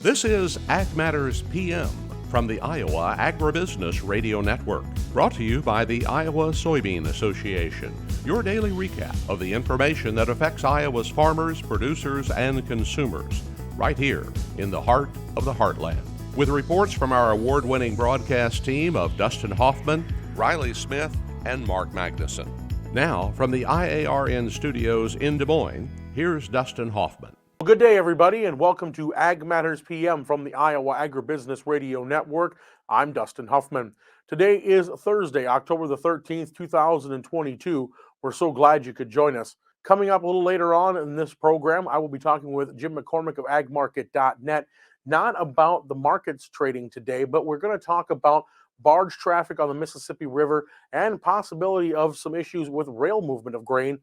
This is Ag Matters PM from the Iowa Agribusiness Radio Network, brought to you by the Iowa Soybean Association, your daily recap of the information that affects Iowa's farmers, producers, and consumers, right here in the heart of the heartland. With reports from our award-winning broadcast team of Dustin Hoffman, Riley Smith, and Mark Magnuson. Now, from the IARN studios in Des Moines, here's Dustin Hoffman. Well, good day, everybody, and welcome to Ag Matters PM from the Iowa Agribusiness Radio Network. I'm Dustin Hoffman. Today is Thursday, October the 13th, 2022. We're so glad you could join us. Coming up a little later on in this program, I will be talking with Jim McCormick of agmarket.net, not about the markets trading today, but we're going to talk about barge traffic on the Mississippi River and possibility of some issues with rail movement of grain.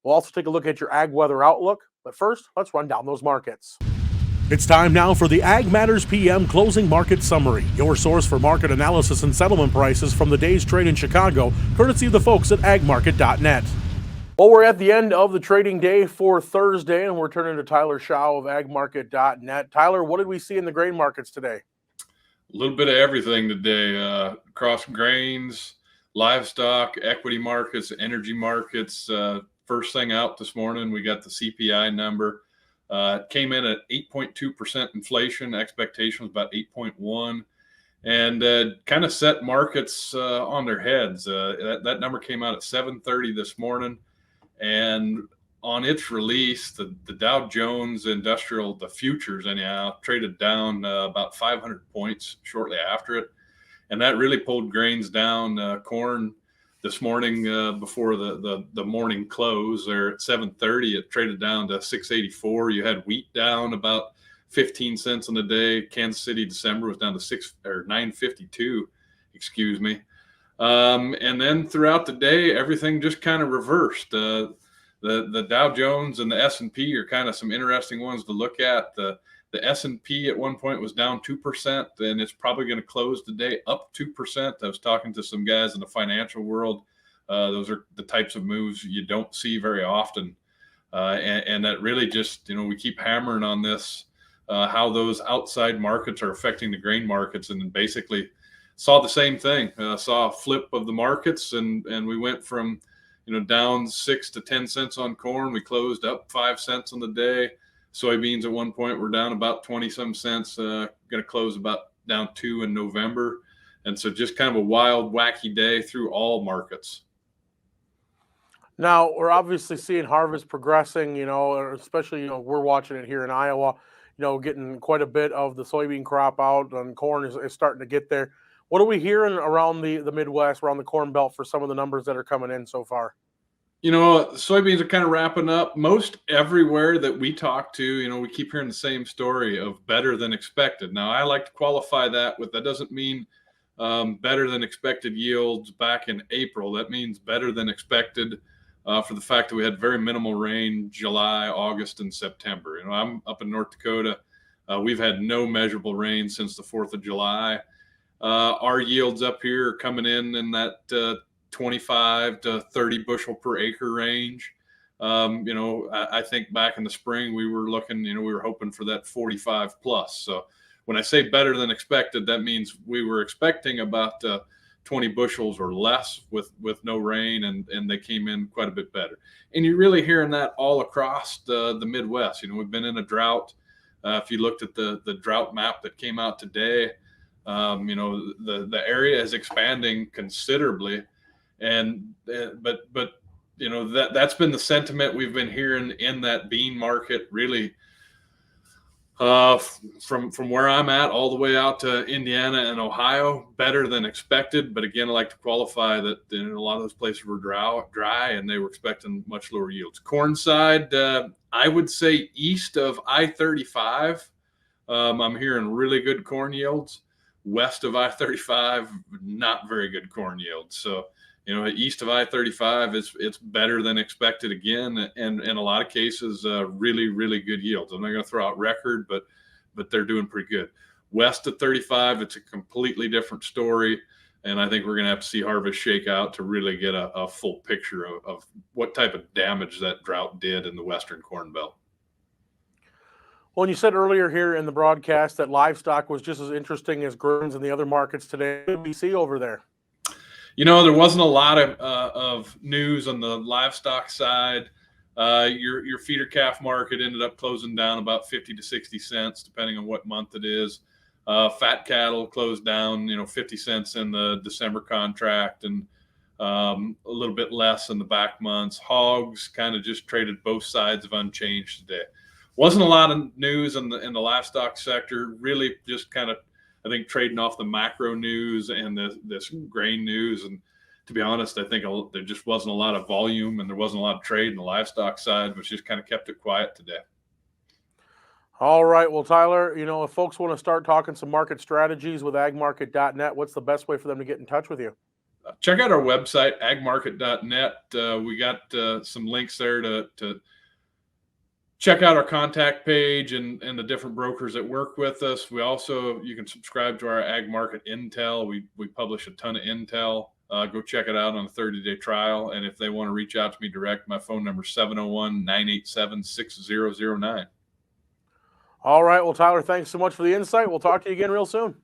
We'll also take a look at your ag weather outlook. But first, let's run down those markets. It's time now for the Ag Matters PM Closing Market Summary, your source for market analysis and settlement prices from the day's trade in Chicago, courtesy of the folks at agmarket.net. Well, we're at the end of the trading day for Thursday, and we're turning to Tyler Schau of agmarket.net. Tyler, what did we see in the grain markets today? A little bit of everything today, across grains, livestock, equity markets, energy markets. First thing out this morning, we got the CPI number. Came in at 8.2% inflation. Expectation was about 8.1, and kind of set markets on their heads. That number came out at 7:30 this morning, and on its release, the Dow Jones Industrial, the futures anyhow, traded down about 500 points shortly after it, and that really pulled grains down. Corn this morning, before the morning close, there at 7:30, it traded down to 684. You had wheat down about 15 cents on the day. Kansas City December was down to 952, excuse me. And then throughout the day, everything just kind of reversed. The Dow Jones and the S&P are kind of some interesting ones to look at. The S&P at one point was down 2%, and it's probably going to close today up 2%. I was talking to some guys in the financial world. Those are the types of moves you don't see very often. And that really just, we keep hammering on this, how those outside markets are affecting the grain markets, and basically saw the same thing. Saw a flip of the markets, and we went from, down 6 to 10 cents on corn. We closed up 5 cents on the day. Soybeans at one point were down about 20 some cents, going to close about down 2 in November. And so just kind of a wild, wacky day through all markets. Now, we're obviously seeing harvest progressing, especially, we're watching it here in Iowa, getting quite a bit of the soybean crop out, and corn is starting to get there. What are we hearing around the Midwest, around the Corn Belt, for some of the numbers that are coming in so far? Soybeans are kind of wrapping up. Most everywhere that we talk to, we keep hearing the same story of better than expected. Now, I like to qualify that with, that doesn't mean better than expected yields back in April. That means better than expected for the fact that we had very minimal rain July, August, and September. I'm up in North Dakota. We've had no measurable rain since the 4th of July. Our yields up here are coming in that 25 to 30 bushel per acre range. I think back in the spring, we were looking, we were hoping for that 45 plus. So when I say better than expected, that means we were expecting about 20 bushels or less with no rain, and they came in quite a bit better. And you're really hearing that all across the Midwest. We've been in a drought. If you looked at the drought map that came out today, the area is expanding considerably. But that's been the sentiment we've been hearing in that bean market, really, from where I'm at all the way out to Indiana and Ohio. Better than expected, but again, I like to qualify that a lot of those places were dry, and they were expecting much lower yields. Corn side, I would say east of I-35, I'm hearing really good corn yields. West of I-35, not very good corn yields. So east of I-35, it's better than expected again, and in a lot of cases, really, really good yields. I'm not going to throw out record, but they're doing pretty good. West of 35, it's a completely different story, and I think we're going to have to see harvest shake out to really get a full picture of what type of damage that drought did in the Western Corn Belt. Well, and you said earlier here in the broadcast that livestock was just as interesting as grains in the other markets today. What did we see over there? There wasn't a lot of news on the livestock side. Your feeder calf market ended up closing down about 50 to 60 cents, depending on what month it is. Fat cattle closed down, 50 cents in the December contract, and a little bit less in the back months. Hogs kind of just traded both sides of unchanged today. Wasn't a lot of news in the livestock sector. Really, just kind of, I think, trading off the macro news and this grain news. And to be honest, I think there just wasn't a lot of volume and there wasn't a lot of trade in the livestock side, which just kind of kept it quiet today. All right. Well, Tyler, if folks want to start talking some market strategies with agmarket.net, what's the best way for them to get in touch with you? Check out our website, agmarket.net. We got some links there to check out our contact page and the different brokers that work with us. You can subscribe to our Ag Market Intel. We publish a ton of intel. Go check it out on a 30-day trial. And if they want to reach out to me direct, my phone number is 701-987-6009. All right. Well, Tyler, thanks so much for the insight. We'll talk to you again real soon.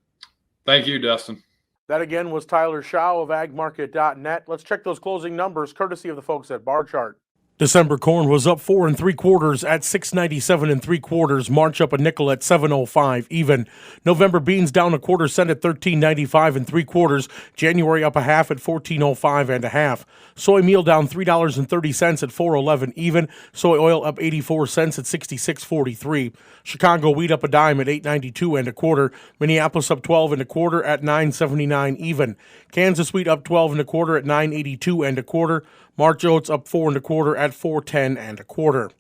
Thank you, Dustin. That again was Tyler Schau of agmarket.net. Let's check those closing numbers courtesy of the folks at Bar Chart. December corn was up 4 3/4 at $6.97 3/4. March up a nickel at $7.05 even. November beans down 1/4 cent at $13.95 3/4. January up a half at $14.05 1/2. Soy meal down $3.30 at $4.11 even. Soy oil up 84 cents at $66.43. Chicago wheat up a dime at $8.92 1/4. Minneapolis up 12 1/4 at $9.79 even. Kansas wheat up 12 1/4 at $9.82 1/4. March oats up 4 1/4 at $4.10 1/4.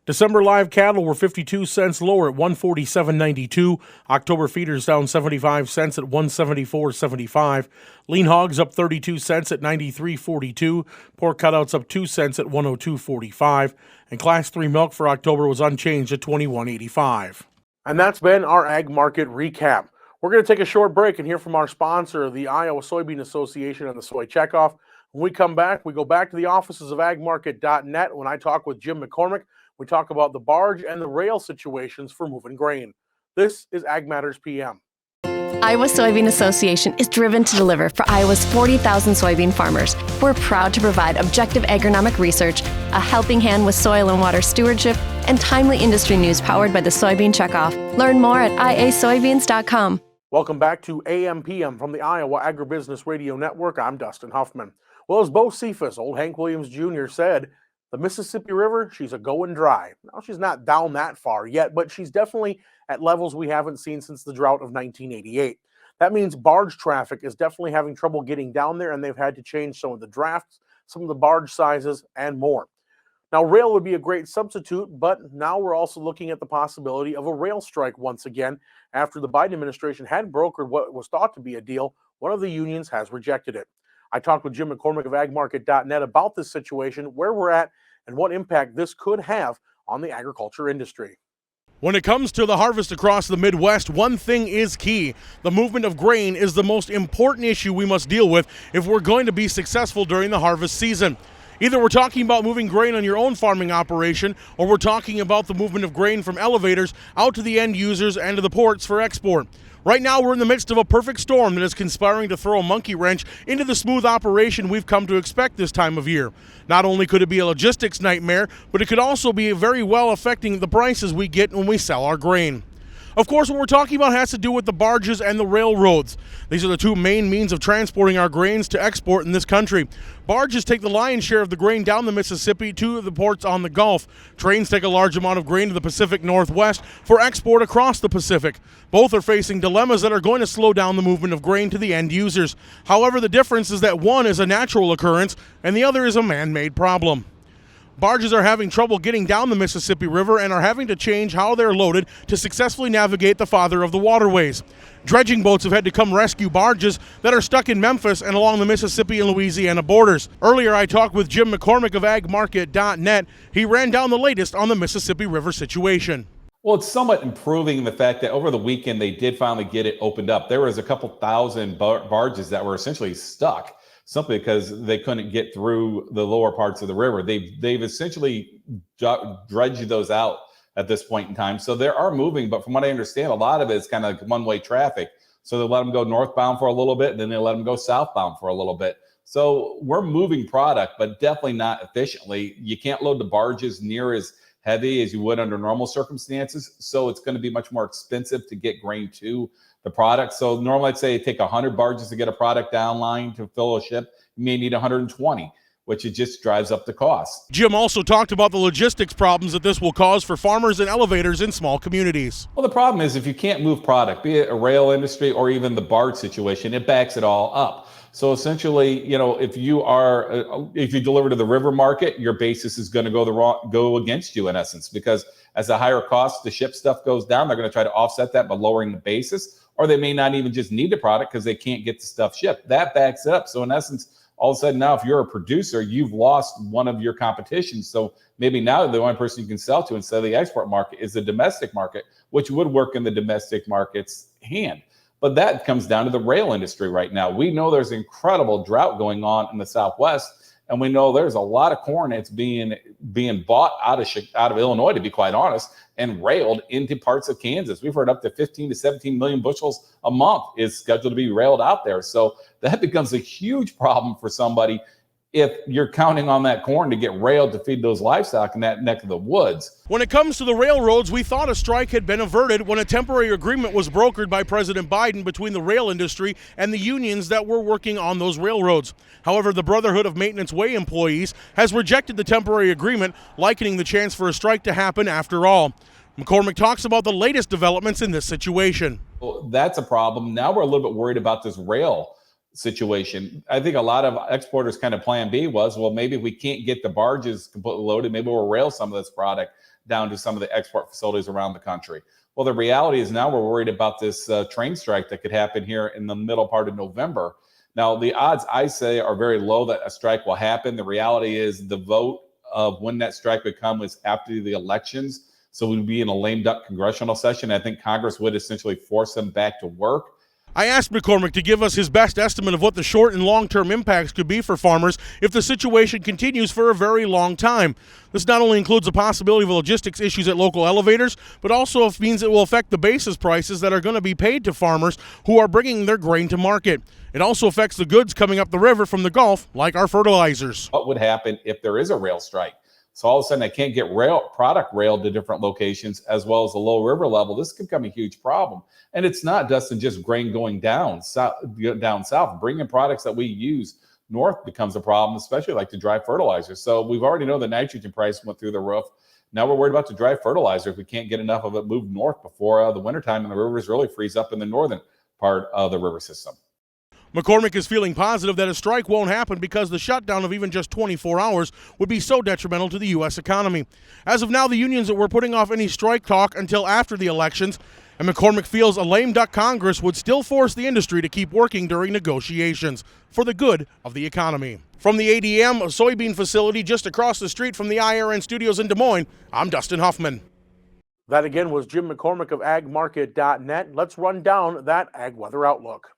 December live cattle were 52 cents lower at $147.92. October feeders down 75 cents at $174.75. Lean hogs up 32 cents at $93.42. Pork cutouts up 2 cents at $102.45. And Class 3 milk for October was unchanged at $21.85. And that's been our Ag Market Recap. We're going to take a short break and hear from our sponsor, the Iowa Soybean Association and the Soy Checkoff. When we come back, we go back to the offices of agmarket.net. When I talk with Jim McCormick, we talk about the barge and the rail situations for moving grain. This is Ag Matters PM. Iowa Soybean Association is driven to deliver for Iowa's 40,000 soybean farmers. We're proud to provide objective agronomic research, a helping hand with soil and water stewardship, and timely industry news powered by the Soybean Checkoff. Learn more at iasoybeans.com. Welcome back to AMPM from the Iowa Agribusiness Radio Network. I'm Dustin Huffman. Well, as Bo Cephas, old Hank Williams Jr., said, the Mississippi River, she's a going dry. Now, she's not down that far yet, but she's definitely at levels we haven't seen since the drought of 1988. That means barge traffic is definitely having trouble getting down there, and they've had to change some of the drafts, some of the barge sizes, and more. Now, rail would be a great substitute, but now we're also looking at the possibility of a rail strike once again. After the Biden administration had brokered what was thought to be a deal, one of the unions has rejected it. I talked with Jim McCormick of agmarket.net about this situation, where we're at, and what impact this could have on the agriculture industry. When it comes to the harvest across the Midwest, one thing is key. The movement of grain is the most important issue we must deal with if we're going to be successful during the harvest season. Either we're talking about moving grain on your own farming operation, or we're talking about the movement of grain from elevators out to the end users and to the ports for export. Right now, we're in the midst of a perfect storm that is conspiring to throw a monkey wrench into the smooth operation we've come to expect this time of year. Not only could it be a logistics nightmare, but it could also be very well affecting the prices we get when we sell our grain. Of course, what we're talking about has to do with the barges and the railroads. These are the two main means of transporting our grains to export in this country. Barges take the lion's share of the grain down the Mississippi to the ports on the Gulf. Trains take a large amount of grain to the Pacific Northwest for export across the Pacific. Both are facing dilemmas that are going to slow down the movement of grain to the end users. However, the difference is that one is a natural occurrence and the other is a man-made problem. Barges are having trouble getting down the Mississippi River and are having to change how they're loaded to successfully navigate the father of the waterways. Dredging boats have had to come rescue barges that are stuck in Memphis and along the Mississippi and Louisiana borders. Earlier, I talked with Jim McCormick of agmarket.net. He ran down the latest on the Mississippi River situation. Well, it's somewhat improving in the fact that over the weekend, they did finally get it opened up. There was a couple thousand barges that were essentially stuck, simply because they couldn't get through the lower parts of the river. They've essentially dredged those out at this point in time. So they are moving, but from what I understand, a lot of it is kind of like one-way traffic. So they let them go northbound for a little bit, and then they let them go southbound for a little bit. So we're moving product, but definitely not efficiently. You can't load the barges near as heavy as you would under normal circumstances. So it's going to be much more expensive to get grain to the product. So normally I'd say take 100 barges to get a product downline to fill a ship. You may need 120, which it just drives up the cost. Jim also talked about the logistics problems that this will cause for farmers and elevators in small communities. Well, the problem is if you can't move product, be it a rail industry or even the barge situation, it backs it all up. So essentially, if you deliver to the river market, your basis is going to go against you in essence, because as the higher cost to ship stuff goes down, they're going to try to offset that by lowering the basis, or they may not even just need the product because they can't get the stuff shipped. That backs it up. So in essence, all of a sudden now, if you're a producer, you've lost one of your competitions. So maybe now the only person you can sell to instead of the export market is the domestic market, which would work in the domestic market's hand. But that comes down to the rail industry right now. We know there's incredible drought going on in the Southwest, and we know there's a lot of corn that's being bought out of Illinois, to be quite honest, and railed into parts of Kansas. We've heard up to 15 to 17 million bushels a month is scheduled to be railed out there. So that becomes a huge problem for somebody if you're counting on that corn to get railed to feed those livestock in that neck of the woods. When it comes to the railroads, we thought a strike had been averted when a temporary agreement was brokered by President Biden between the rail industry and the unions that were working on those railroads. However, the Brotherhood of Maintenance Way employees has rejected the temporary agreement, likening the chance for a strike to happen after all. McCormick talks about the latest developments in this situation. Well, that's a problem. Now we're a little bit worried about this rail situation. I think a lot of exporters kind of plan B was, well, maybe if we can't get the barges completely loaded, maybe we'll rail some of this product down to some of the export facilities around the country. Well, the reality is now we're worried about this train strike that could happen here in the middle part of November. Now, the odds I say are very low that a strike will happen. The reality is the vote of when that strike would come was after the elections. So we'd be in a lame duck congressional session. I think Congress would essentially force them back to work. I asked McCormick to give us his best estimate of what the short and long-term impacts could be for farmers if the situation continues for a very long time. This not only includes the possibility of logistics issues at local elevators, but also means it will affect the basis prices that are going to be paid to farmers who are bringing their grain to market. It also affects the goods coming up the river from the Gulf, like our fertilizers. What would happen if there is a rail strike? So all of a sudden, I can't get product railed to different locations as well as the low river level. This could become a huge problem. And it's not, Dustin, just grain going down south. Bringing products that we use north becomes a problem, especially like the dry fertilizer. So we've already know the nitrogen price went through the roof. Now we're worried about the dry fertilizer if we can't get enough of it moved north before the wintertime and the rivers really freeze up in the northern part of the river system. McCormick is feeling positive that a strike won't happen because the shutdown of even just 24 hours would be so detrimental to the U.S. economy. As of now, the unions were putting off any strike talk until after the elections, and McCormick feels a lame duck Congress would still force the industry to keep working during negotiations for the good of the economy. From the ADM soybean facility just across the street from the IRN studios in Des Moines, I'm Dustin Huffman. That again was Jim McCormick of agmarket.net. Let's run down that ag weather outlook.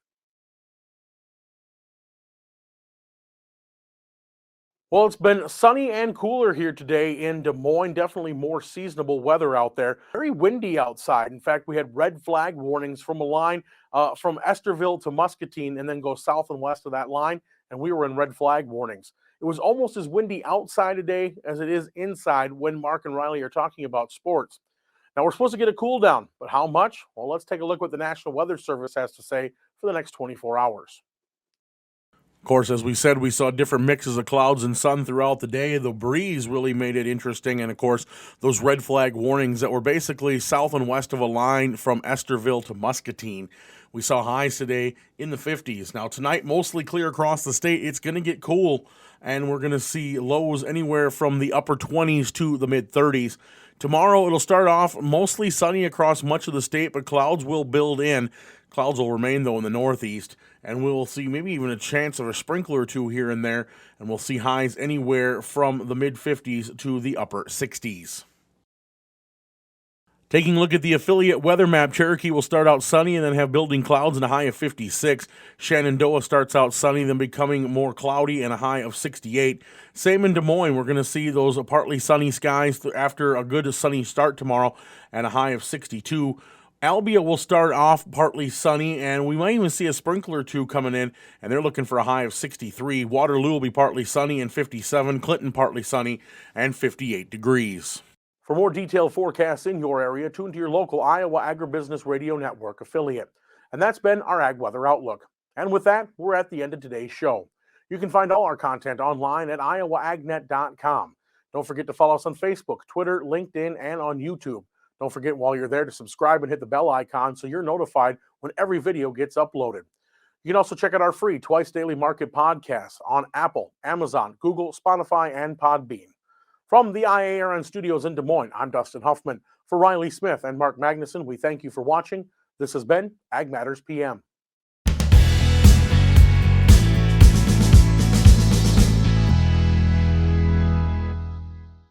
Well, it's been sunny and cooler here today in Des Moines. Definitely more seasonable weather out there. Very windy outside. In fact, we had red flag warnings from a line from Esterville to Muscatine and then go south and west of that line, and we were in red flag warnings. It was almost as windy outside today as it is inside when Mark and Riley are talking about sports. Now, we're supposed to get a cool down, but how much? Well, let's take a look what the National Weather Service has to say for the next 24 hours. Of course, as we said, we saw different mixes of clouds and sun throughout the day. The breeze really made it interesting. And, of course, those red flag warnings that were basically south and west of a line from Esterville to Muscatine. We saw highs today in the 50s. Now, tonight, mostly clear across the state. It's going to get cool, and we're going to see lows anywhere from the upper 20s to the mid-30s. Tomorrow, it'll start off mostly sunny across much of the state, but clouds will build in. Clouds will remain, though, in the northeast, and we'll see maybe even a chance of a sprinkler or two here and there, and we'll see highs anywhere from the mid-50s to the upper 60s. Taking a look at the affiliate weather map, Cherokee will start out sunny and then have building clouds and a high of 56. Shenandoah starts out sunny, then becoming more cloudy and a high of 68. Same in Des Moines. We're going to see those partly sunny skies after a good sunny start tomorrow and a high of 62. Albia will start off partly sunny, and we might even see a sprinkler or two coming in, and they're looking for a high of 63. Waterloo will be partly sunny and 57. Clinton partly sunny and 58 degrees. For more detailed forecasts in your area, tune to your local Iowa Agribusiness Radio Network affiliate. And that's been our Ag Weather Outlook. And with that, we're at the end of today's show. You can find all our content online at iowaagnet.com. Don't forget to follow us on Facebook, Twitter, LinkedIn, and on YouTube. Don't forget while you're there to subscribe and hit the bell icon so you're notified when every video gets uploaded. You can also check out our free Twice Daily Market podcast on Apple, Amazon, Google, Spotify, and Podbean. From the IARN studios in Des Moines, I'm Dustin Huffman. For Riley Smith and Mark Magnuson, we thank you for watching. This has been Ag Matters PM.